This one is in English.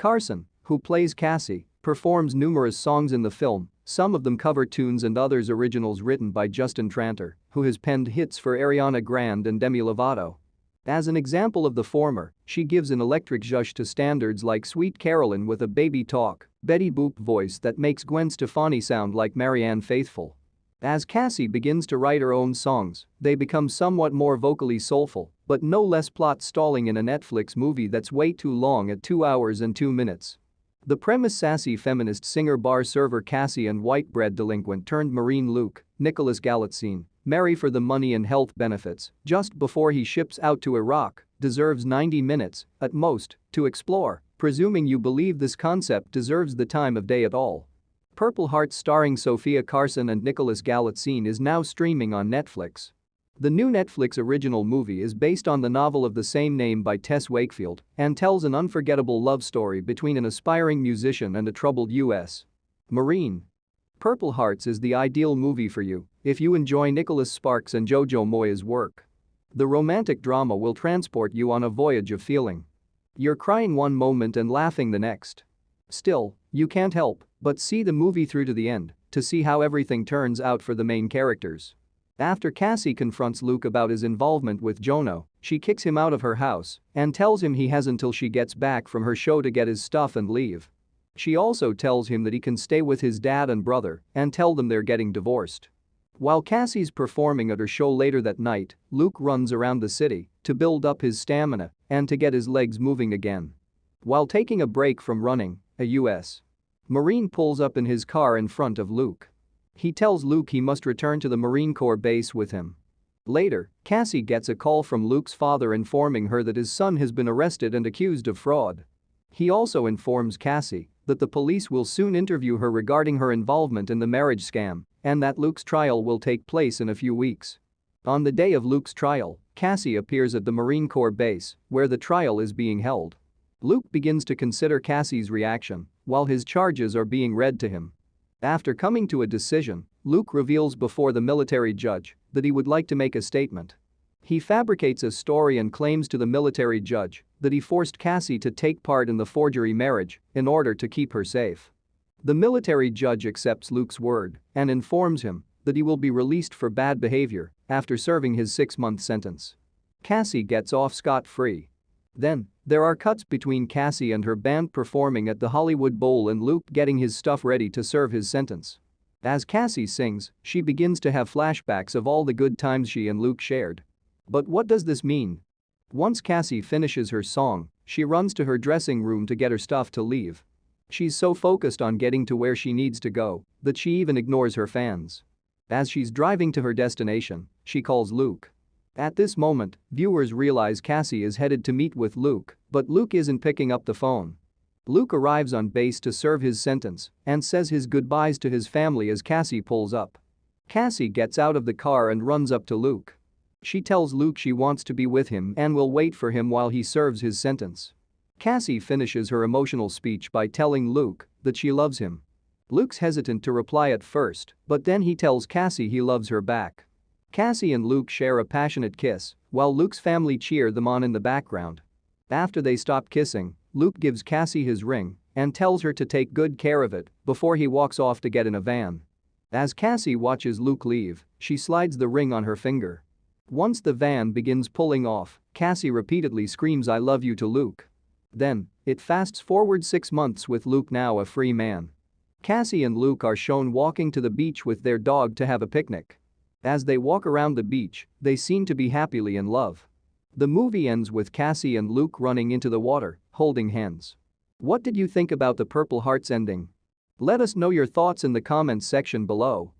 Carson, who plays Cassie, performs numerous songs in the film, some of them cover tunes and others originals written by Justin Tranter, who has penned hits for Ariana Grande and Demi Lovato. As an example of the former, she gives an electric zhuzh to standards like Sweet Caroline with a baby talk, Betty Boop voice that makes Gwen Stefani sound like Marianne Faithfull. As Cassie begins to write her own songs, they become somewhat more vocally soulful, but no less plot-stalling in a Netflix movie that's way too long at 2 hours and 2 minutes. The premise: sassy feminist singer bar server Cassie and white bread delinquent turned Marine Luke, Nicholas Galitzine, marry for the money and health benefits just before he ships out to Iraq, deserves 90 minutes, at most, to explore, presuming you believe this concept deserves the time of day at all. Purple Hearts starring Sofia Carson and Nicholas Galitzine is now streaming on Netflix. The new Netflix original movie is based on the novel of the same name by Tess Wakefield and tells an unforgettable love story between an aspiring musician and a troubled U.S. Marine. Purple Hearts is the ideal movie for you if you enjoy Nicholas Sparks and Jojo Moyes' work. The romantic drama will transport you on a voyage of feeling. You're crying one moment and laughing the next. Still, you can't help but see the movie through to the end to see how everything turns out for the main characters. After Cassie confronts Luke about his involvement with Jono, she kicks him out of her house and tells him he has until she gets back from her show to get his stuff and leave. She also tells him that he can stay with his dad and brother and tell them they're getting divorced. While Cassie's performing at her show later that night, Luke runs around the city to build up his stamina and to get his legs moving again. While taking a break from running, a U.S. Marine pulls up in his car in front of Luke. He tells Luke he must return to the Marine Corps base with him. Later, Cassie gets a call from Luke's father informing her that his son has been arrested and accused of fraud. He also informs Cassie that the police will soon interview her regarding her involvement in the marriage scam and that Luke's trial will take place in a few weeks. On the day of Luke's trial, Cassie appears at the Marine Corps base where the trial is being held. Luke begins to consider Cassie's reaction while his charges are being read to him. After coming to a decision, Luke reveals before the military judge that he would like to make a statement. He fabricates a story and claims to the military judge that he forced Cassie to take part in the forgery marriage in order to keep her safe. The military judge accepts Luke's word and informs him that he will be released for bad behavior after serving his 6-month sentence. Cassie gets off scot-free. Then, there are cuts between Cassie and her band performing at the Hollywood Bowl and Luke getting his stuff ready to serve his sentence. As Cassie sings, she begins to have flashbacks of all the good times she and Luke shared. But what does this mean? Once Cassie finishes her song, she runs to her dressing room to get her stuff to leave. She's so focused on getting to where she needs to go that she even ignores her fans. As she's driving to her destination, she calls Luke. At this moment, viewers realize Cassie is headed to meet with Luke, but Luke isn't picking up the phone. Luke arrives on base to serve his sentence and says his goodbyes to his family as Cassie pulls up. Cassie gets out of the car and runs up to Luke. She tells Luke she wants to be with him and will wait for him while he serves his sentence. Cassie finishes her emotional speech by telling Luke that she loves him. Luke's hesitant to reply at first, but then he tells Cassie he loves her back. Cassie and Luke share a passionate kiss, while Luke's family cheer them on in the background. After they stop kissing, Luke gives Cassie his ring and tells her to take good care of it before he walks off to get in a van. As Cassie watches Luke leave, she slides the ring on her finger. Once the van begins pulling off, Cassie repeatedly screams "I love you" to Luke. Then, it fasts forward 6 months with Luke now a free man. Cassie and Luke are shown walking to the beach with their dog to have a picnic. As they walk around the beach, they seem to be happily in love. The movie ends with Cassie and Luke running into the water, holding hands. What did you think about the Purple Hearts ending? Let us know your thoughts in the comments section below.